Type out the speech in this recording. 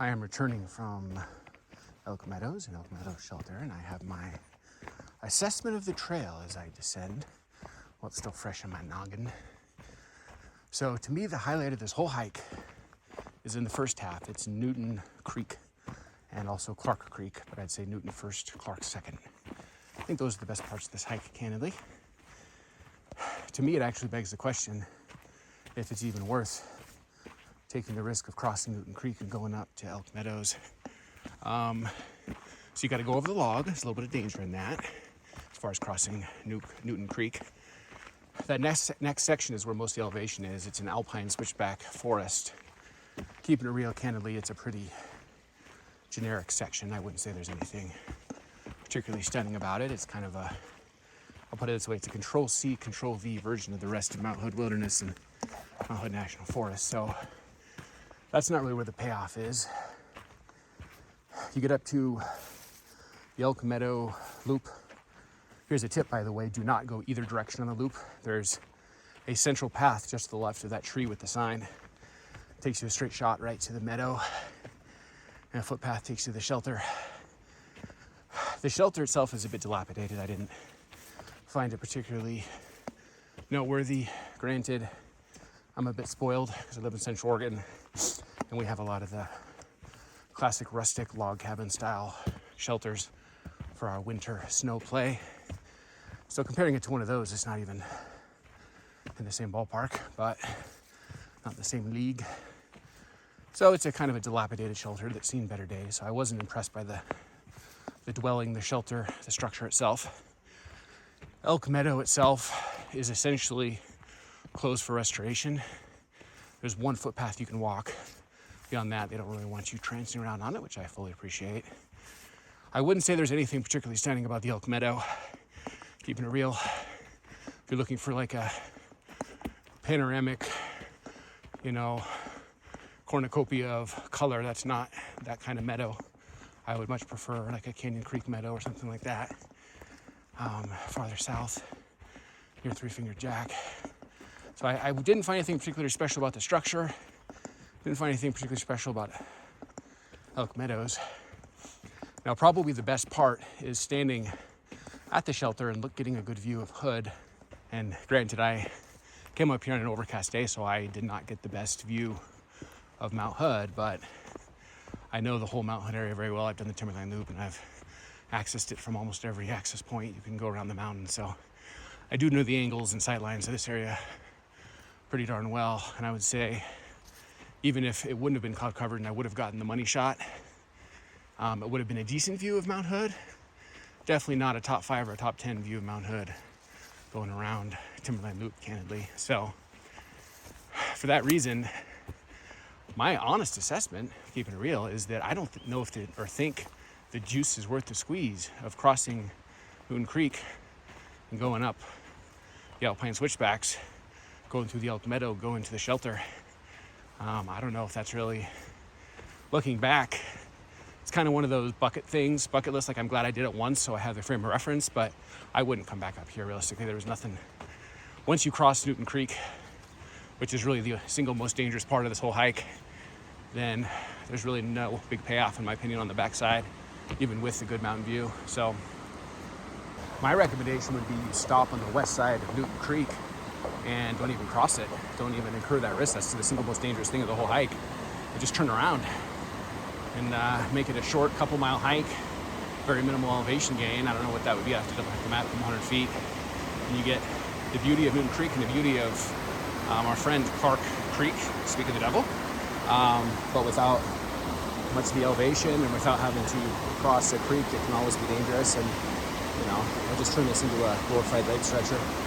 I am returning from Elk Meadows and Elk Meadows Shelter, and I have my assessment of the trail as I descend. Well, it's still fresh in my noggin. So to me, the highlight of this whole hike is in the first half. It's Newton Creek and also Clark Creek, but I'd say Newton first, Clark second. I think those are the best parts of this hike, candidly. To me, it actually begs the question if it's even worth taking the risk of crossing Newton Creek and going up to Elk Meadows. So you got to go over the log. There's a little bit of danger in that as far as crossing Newton Creek. That next section is where most of the elevation is. It's an alpine switchback forest. Keeping it real, candidly, it's a pretty generic section. I wouldn't say there's anything particularly stunning about it. It's kind of a, I'll put it this way, it's a Control-C, Control-V version of the rest of Mount Hood Wilderness and Mount Hood National Forest. So that's not really where the payoff is. You get up to the Elk Meadow Loop. Here's a tip, by the way, do not go either direction on the loop. There's a central path just to the left of that tree with the sign. It takes you a straight shot right to the meadow, and a footpath takes you to the shelter. The shelter itself is a bit dilapidated. I didn't find it particularly noteworthy. Granted, I'm a bit spoiled because I live in Central Oregon, and we have a lot of the classic rustic log cabin style shelters for our winter snow play. So comparing it to one of those, it's not even in the same ballpark, but not the same league. So it's a kind of a dilapidated shelter that's seen better days. So I wasn't impressed by the dwelling, the shelter, the structure itself. Elk Meadow itself is essentially closed for restoration. There's one footpath you can walk. Beyond that, they don't really want you trancing around on it, which I fully appreciate. I wouldn't say there's anything particularly stunning about the Elk Meadow. Keeping it real, if you're looking for like a panoramic, cornucopia of color, that's not that kind of meadow. I would much prefer like a Canyon Creek meadow or something like that. Farther south, near Three Finger Jack. So I didn't find anything particularly special about the structure. Didn't find anything particularly special about Elk Meadows. Now, probably the best part is standing at the shelter and getting a good view of Hood. And granted, I came up here on an overcast day, so I did not get the best view of Mount Hood, but I know the whole Mount Hood area very well. I've done the Timberline Loop, and I've accessed it from almost every access point. You can go around the mountain, so I do know the angles and sight lines of this area pretty darn well. And I would say, even if it wouldn't have been cloud covered and I would have gotten the money shot, it would have been a decent view of Mount Hood. Definitely not a top 5 or a top 10 view of Mount Hood going around Timberline Loop, candidly. So for that reason, my honest assessment, keeping it real, is that I don't know think the juice is worth the squeeze of crossing Newton Creek and going up the Alpine Switchbacks, going through the Elk Meadow, going to the shelter. I don't know if that's really, looking back, it's kind of one of those bucket list. Like, I'm glad I did it once, so I have the frame of reference, but I wouldn't come back up here realistically. There was nothing. Once you cross Newton Creek, which is really the single most dangerous part of this whole hike, then there's really no big payoff, in my opinion, on the backside, even with the good mountain view. So my recommendation would be you stop on the west side of Newton Creek and don't even cross it. Don't even incur that risk. That's the single most dangerous thing of the whole hike. And just turn around and make it a short couple mile hike, very minimal elevation gain. I don't know what that would be. I have to double check the map from 100 feet. And you get the beauty of Newton Creek and the beauty of our friend Clark Creek, speak of the devil, but without much of the elevation and without having to cross a creek that can always be dangerous. And I'll just turn this into a glorified leg stretcher.